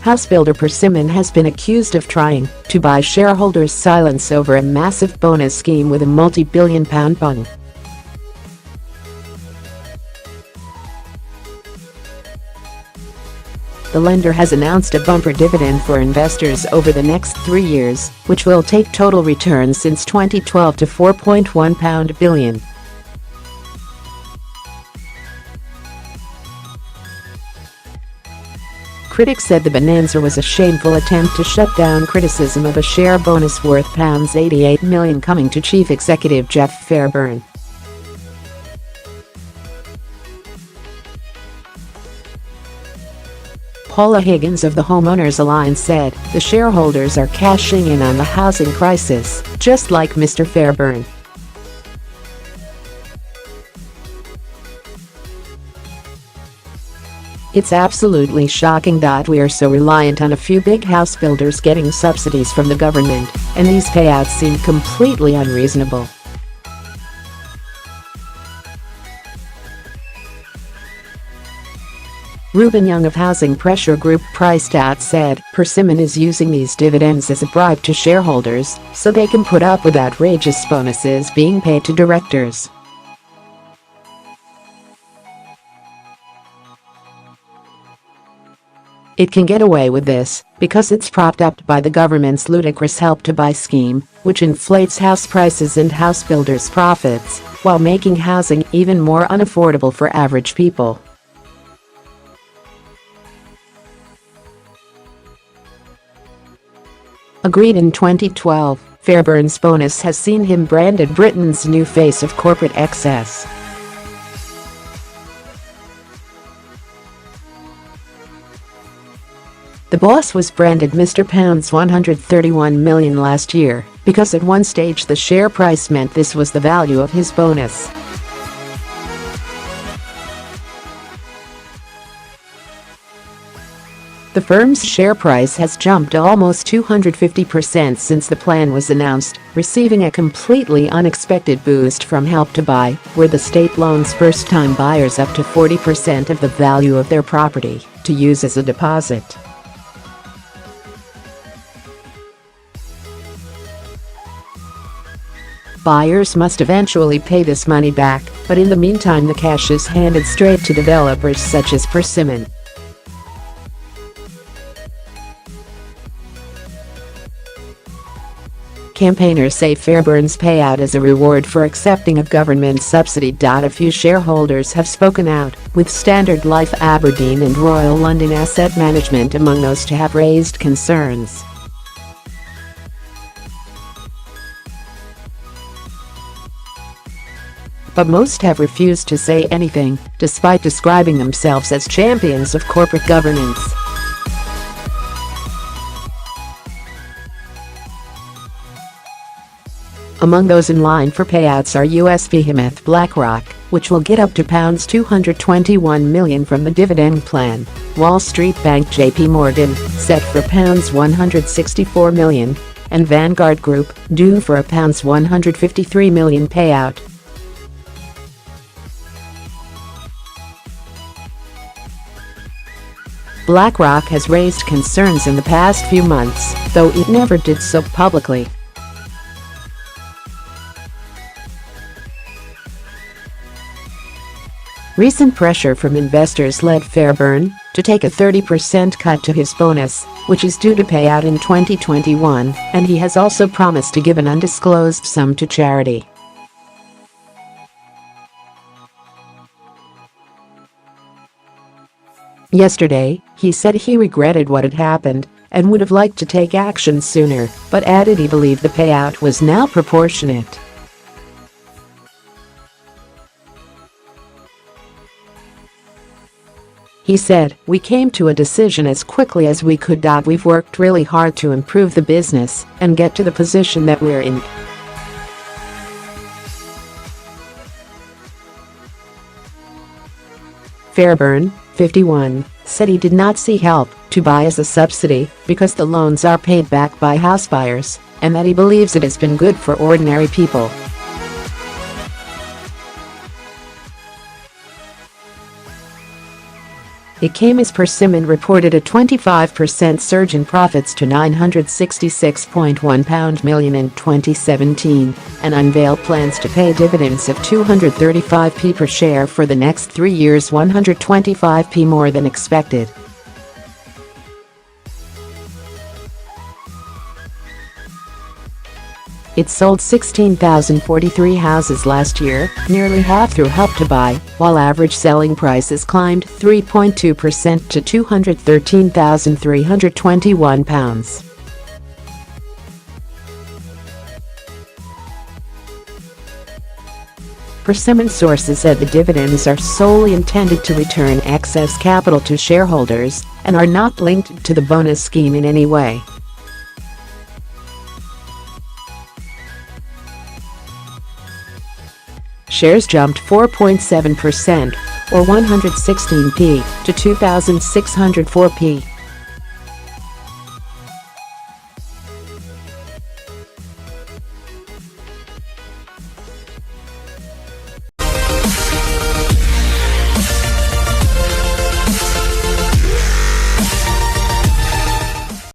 Housebuilder Persimmon has been accused of trying to buy shareholders' silence over a massive bonus scheme with a multi-billion-pound bung. The lender has announced a bumper dividend for investors over the next 3 years, which will take total returns since 2012 to £4.1 billion. Critics said the bonanza was a shameful attempt to shut down criticism of a share bonus worth £88 million coming to Chief Executive Jeff Fairburn. Paula Higgins of the Homeowners Alliance said, "The shareholders are cashing in on the housing crisis, just like Mr Fairburn. It's absolutely shocking that we are so reliant on a few big house builders getting subsidies from the government, and these payouts seem completely unreasonable." Reuben Young of Housing Pressure Group Priced Out said, "Persimmon is using these dividends as a bribe to shareholders so they can put up with outrageous bonuses being paid to directors." It can get away with this because it's propped up by the government's ludicrous Help to Buy scheme, which inflates house prices and house builders' profits while making housing even more unaffordable for average people. Agreed in 2012, Fairburn's bonus has seen him branded Britain's new face of corporate excess. The boss was branded Mr £131 million last year because at one stage the share price meant this was the value of his bonus. The firm's share price has jumped almost 250% since the plan was announced, receiving a completely unexpected boost from Help to Buy, where the state loans first-time buyers up to 40% of the value of their property to use as a deposit. Buyers must eventually pay this money back, but in the meantime the cash is handed straight to developers such as Persimmon. Campaigners say Fairburn's payout is a reward for accepting a government subsidy. A few shareholders have spoken out, with Standard Life Aberdeen and Royal London Asset Management among those to have raised concerns. But most have refused to say anything, despite describing themselves as champions of corporate governance. Among those in line for payouts are US behemoth BlackRock, which will get up to £221 million from the dividend plan, Wall Street bank JP Morgan, set for £164 million, and Vanguard Group, due for a £153 million payout. BlackRock has raised concerns in the past few months, though it never did so publicly. Recent pressure from investors led Fairburn to take a 30% cut to his bonus, which is due to pay out in 2021, and he has also promised to give an undisclosed sum to charity. Yesterday, he said he regretted what had happened and would have liked to take action sooner, but added he believed the payout was now proportionate. He said, "We came to a decision as quickly as we could. We've worked really hard to improve the business and get to the position that we're in." Fairburn, 51, said he did not see Help to Buy as a subsidy because the loans are paid back by house buyers, and that he believes it has been good for ordinary people. It came as Persimmon reported a 25% surge in profits to £966.1 million in 2017 and unveiled plans to pay dividends of 235p per share for the next 3 years, 125p more than expected. It sold 16,043 houses last year, nearly half through Help to Buy, while average selling prices climbed 3.2% to £213,321. Persimmon sources said the dividends are solely intended to return excess capital to shareholders and are not linked to the bonus scheme in any way. Shares jumped 4.7% or 116p to 2,604p.